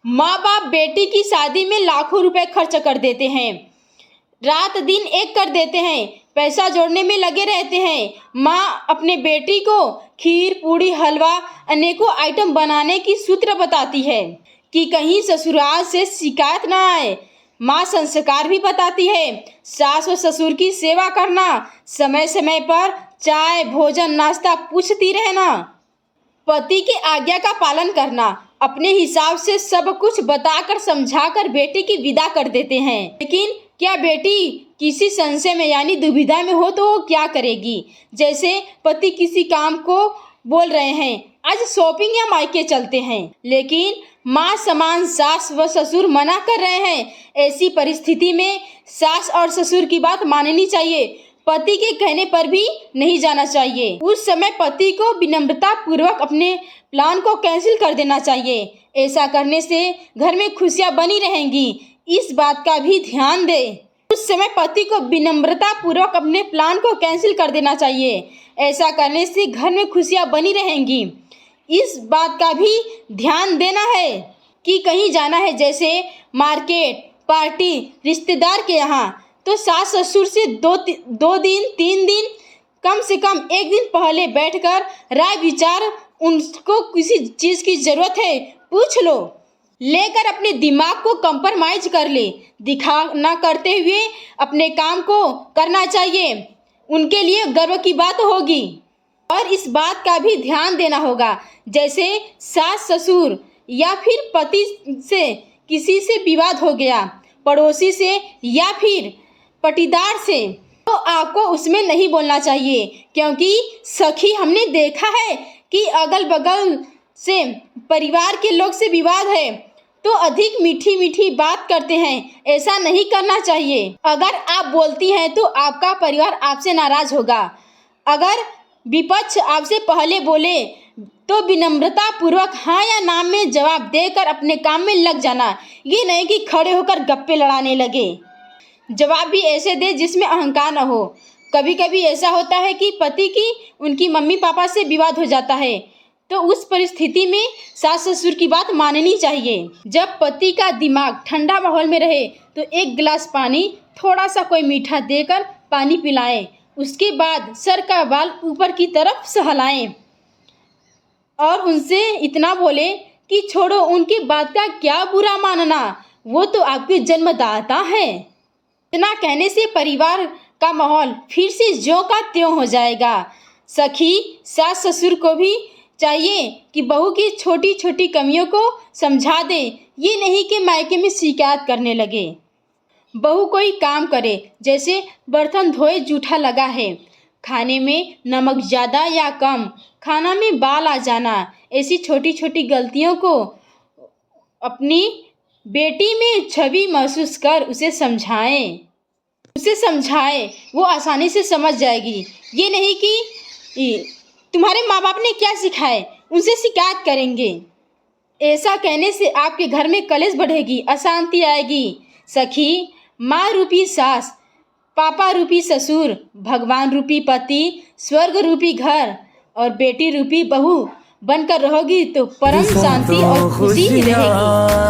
माँ बाप बेटी की शादी में लाखों रुपए खर्च कर देते हैं, रात दिन एक कर देते हैं, पैसा जोड़ने में लगे रहते हैं। माँ अपने बेटी को खीर पूड़ी हलवा अनेकों आइटम बनाने की सूत्र बताती है कि कहीं ससुराल से शिकायत ना आए। माँ संस्कार भी बताती है, सास व ससुर की सेवा करना, समय समय पर चाय भोजन नाश्ता पूछती रहना, पति के आज्ञा का पालन करना, अपने हिसाब से सब कुछ बताकर समझाकर बेटी की विदा कर देते हैं। लेकिन क्या बेटी किसी संशय में यानी दुविधा में हो तो वो क्या करेगी? जैसे पति किसी काम को बोल रहे हैं, आज शॉपिंग या मायके चलते हैं, लेकिन माँ समान सास व ससुर मना कर रहे हैं। ऐसी परिस्थिति में सास और ससुर की बात माननी चाहिए, पति के कहने पर भी नहीं जाना चाहिए। उस समय पति को विनम्रता पूर्वक अपने प्लान को कैंसिल कर देना चाहिए। ऐसा करने से घर में खुशियां बनी रहेंगी, इस बात का भी ध्यान दें। उस समय पति को विनम्रता पूर्वक अपने प्लान को कैंसिल कर देना चाहिए। ऐसा करने से घर में खुशियां बनी रहेंगी, इस बात का भी ध्यान देना है कि कहीं जाना है जैसे मार्केट पार्टी रिश्तेदार के यहाँ, तो सास ससुर से दो दिन 3 दिन कम से कम 1 दिन पहले बैठकर राय विचार, उनको किसी चीज़ की ज़रूरत है पूछ लो, लेकर अपने दिमाग को कंप्रोमाइज कर ले। दिखा ना करते हुए अपने काम को करना चाहिए, उनके लिए गर्व की बात होगी। और इस बात का भी ध्यान देना होगा, जैसे सास ससुर या फिर पति से किसी से विवाद हो गया, पड़ोसी से या फिर पटीदार से, तो आपको उसमें नहीं बोलना चाहिए, क्योंकि सखी हमने देखा है कि अगल बगल से परिवार के लोग से विवाद है तो अधिक मीठी मीठी बात करते हैं। ऐसा नहीं करना चाहिए। अगर आप बोलती हैं तो आपका परिवार आपसे नाराज होगा। अगर विपक्ष आपसे पहले बोले तो विनम्रता पूर्वक हाँ या ना में जवाब देकर अपने काम में लग जाना, ये नहीं कि खड़े होकर गप्पे लड़ाने लगे। जवाब भी ऐसे दे जिसमें अहंकार न हो। कभी कभी ऐसा होता है कि पति की उनकी मम्मी पापा से विवाद हो जाता है, तो उस परिस्थिति में सास ससुर की बात माननी चाहिए। जब पति का दिमाग ठंडा माहौल में रहे तो 1 गिलास पानी, थोड़ा सा कोई मीठा देकर पानी पिलाएं। उसके बाद सर का बाल ऊपर की तरफ सहलाएं और उनसे इतना बोले कि छोड़ो उनकी बात का क्या बुरा मानना, वो तो आपके जन्मदाता है। इतना कहने से परिवार का माहौल फिर से ज्यों का त्यों हो जाएगा। सखी सास ससुर को भी चाहिए कि बहू की छोटी छोटी कमियों को समझा दे, ये नहीं कि मायके में शिकायत करने लगे। बहू कोई काम करे, जैसे बर्तन धोए जूठा लगा है, खाने में नमक ज़्यादा या कम, खाना में बाल आ जाना, ऐसी छोटी छोटी गलतियों को अपनी बेटी में छवि महसूस कर उसे समझाएं, वो आसानी से समझ जाएगी। ये नहीं कि तुम्हारे माँ बाप ने क्या सिखाए उनसे शिकायत करेंगे। ऐसा कहने से आपके घर में कलेश बढ़ेगी, अशांति आएगी। सखी माँ रूपी सास, पापा रूपी ससुर, भगवान रूपी पति, स्वर्ग रूपी घर और बेटी रूपी बहू बनकर रहोगी तो परम शांति और खुशी रहेगी।